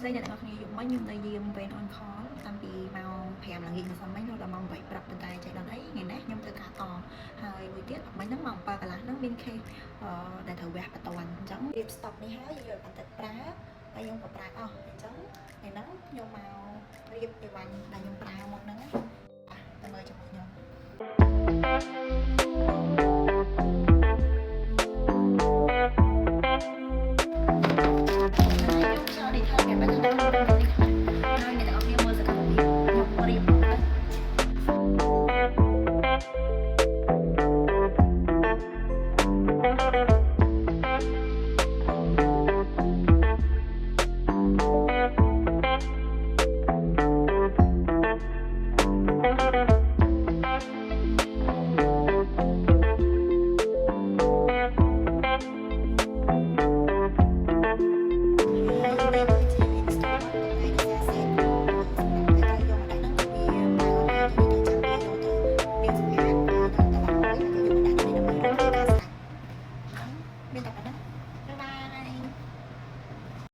ស្ដីអ្នកទាំងអស់គ្នាយប់មិញខ្ញុំនៅយាមវេនអនខលតាំងពីម៉ោង5ល្ងាចម្សិលមិញរហូតដល់ម៉ោង8ព្រឹកប៉ុន្តែចេះដល់អីថ្ងៃនេះខ្ញុំទៅការតហើយមួយទៀតមិញហ្នឹងម៉ោង7កន្លះហ្នឹងមានខេសដែលត្រូវវះបន្ទាន់អញ្ចឹងរៀប stock នេះហើយយើងយកបន្តិចប្រើហើយខ្ញុំក៏ប្រើអស់អញ្ចឹងថ្ងៃហ្នឹងខ្ញុំមករៀបអីវ៉ាន់ដែលខ្ញុំប្រើមកហ្នឹងទៅមើលជាមួយខ្ញុំមានតែប៉ុណ្ណឹង